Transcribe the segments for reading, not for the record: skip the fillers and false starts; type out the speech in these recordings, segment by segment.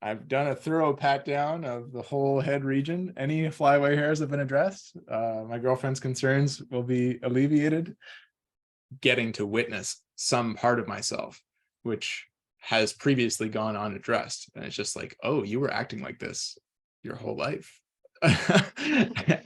I've done a thorough pat down of the whole head region. Any flyaway hairs have been addressed. My girlfriend's concerns will be alleviated. Getting to witness some part of myself, which has previously gone unaddressed. And it's just like, oh, you were acting like this your whole life.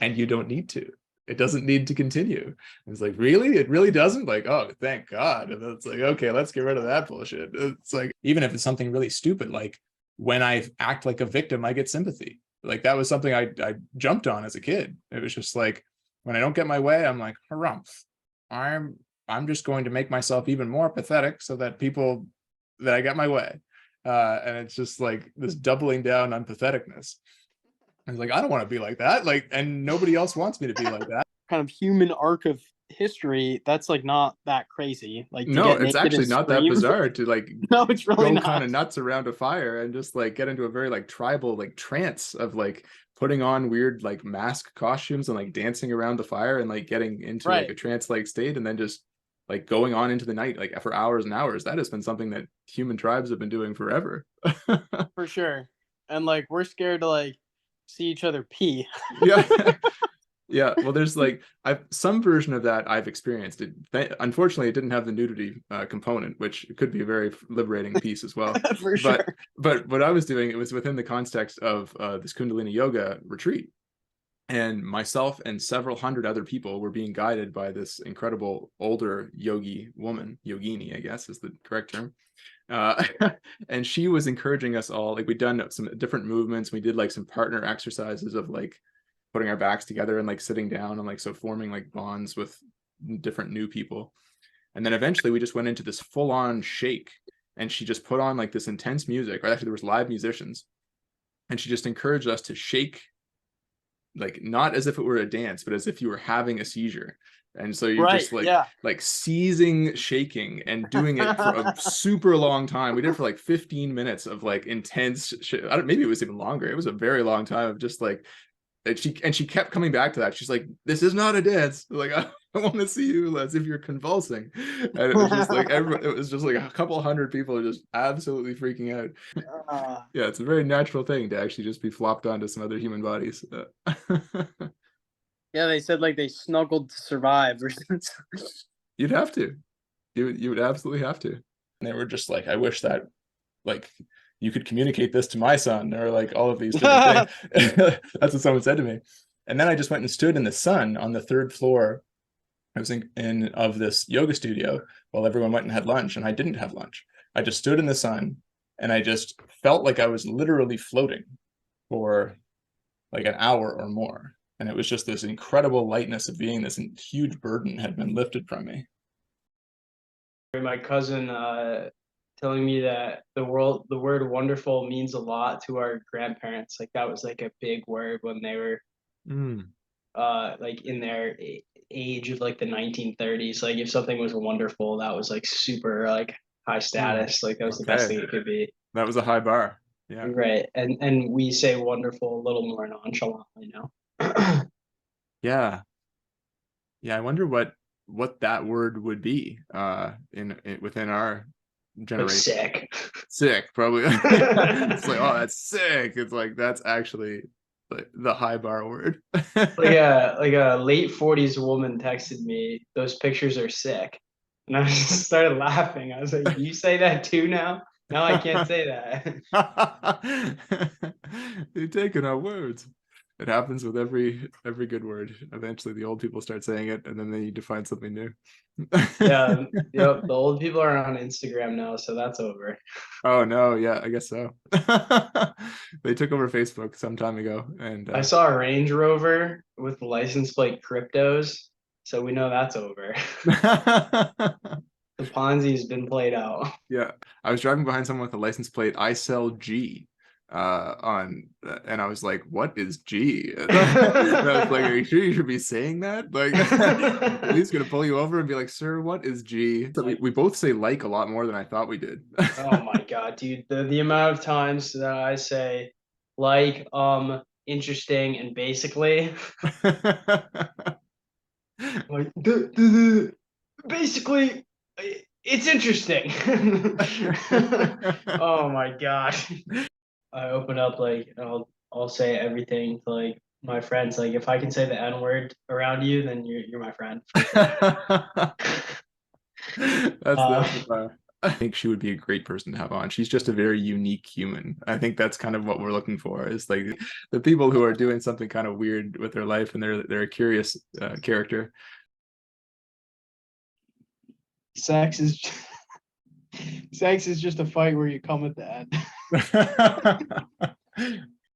And you don't need to. It doesn't need to continue. It's like, really? It really doesn't? Like, oh, thank God. And it's like, okay, let's get rid of that bullshit. It's like, even if it's something really stupid, like when I act like a victim, I get sympathy. Like that was something I jumped on as a kid. It was just like, when I don't get my way, I'm like, harumph. I'm just going to make myself even more pathetic so that I get my way. And it's just like this doubling down on patheticness. I was like, I don't want to be like that. Like, and nobody else wants me to be like that. Kind of human arc of history, that's like not that crazy. Like, no, it's actually not that bizarre to like no, it's really go kind of nuts around a fire and just like get into a very like tribal like trance of like putting on weird like mask costumes and like dancing around the fire and like getting into like a trance like state and then just like going on into the night like for hours and hours. That has been something that human tribes have been doing forever. For sure. And like we're scared to like see each other pee. Yeah. Yeah, well, there's like some version of that I've experienced. Unfortunately, it didn't have the nudity component, which could be a very liberating piece as well. For sure. But what I was doing, it was within the context of this Kundalini yoga retreat, and myself and several hundred other people were being guided by this incredible older yogi woman, yogini, I guess is the correct term. And she was encouraging us all. Like we'd done some different movements. We did like some partner exercises of like putting our backs together and like sitting down and like so forming like bonds with different new people. And then eventually we just went into this full-on shake, and she just put on like this intense music, or actually there was live musicians, and she just encouraged us to shake, like not as if it were a dance, but as if you were having a seizure. And so you're just like like seizing, shaking, and doing it for a super long time. We did it for like 15 minutes of like intense shit. Maybe it was even longer. It was a very long time of just like, and she kept coming back to that. She's like, this is not a dance. Like, I want to see you as if you're convulsing. And it was just like it was just like a couple hundred people are just absolutely freaking out. Yeah, it's a very natural thing to actually just be flopped onto some other human bodies. Yeah, they said like they snuggled to survive or something. You'd have to. You would absolutely have to. And they were just like, I wish that like you could communicate this to my son, or like all of these different things. That's what someone said to me. And then I just went and stood in the sun on the third floor. I was in of this yoga studio while everyone went and had lunch, and I didn't have lunch. I just stood in the sun, and I just felt like I was literally floating for like an hour or more. And it was just this incredible lightness of being. This huge burden had been lifted from me. My cousin telling me that the word wonderful means a lot to our grandparents. Like that was like a big word when they were like in their age of like the 1930s. Like if something was wonderful, that was like super like high status. Like that was the best thing it could be. That was a high bar. Yeah. Right. And we say wonderful a little more nonchalantly now. Yeah. I wonder what that word would be in within our generation. Like sick probably. It's like, oh, that's sick. It's like that's actually like the high bar word. like a late 40s woman texted me, those pictures are sick, and I just started laughing. I was like, you say that too now? Now I can't say that. You're taking our words. It happens with every good word. Eventually the old people start saying it, and then they need to find something new. Yeah, yep. The old people are on Instagram now, so that's over. Oh no, yeah, I guess so. They took over Facebook some time ago, and I saw a Range Rover with the license plate cryptos, so we know that's over. The Ponzi's been played out. Yeah, I was driving behind someone with a license plate I sell G and I was like, what is G? And I was like, are you sure you should be saying that? Like he's gonna pull you over and be like, sir, what is G? So we both say like a lot more than I thought we did. Oh my god, dude, the amount of times that I say like, interesting, and basically like basically it's interesting. Oh my god. I open up like I'll say everything to like my friends. Like if I can say the N word around you, then you're my friend for sure. That's Uh, I think she would be a great person to have on. She's just a very unique human. I think that's kind of what we're looking for, is like the people who are doing something kind of weird with their life, and they're a curious character. Sex is sex is just a fight where you come at the end.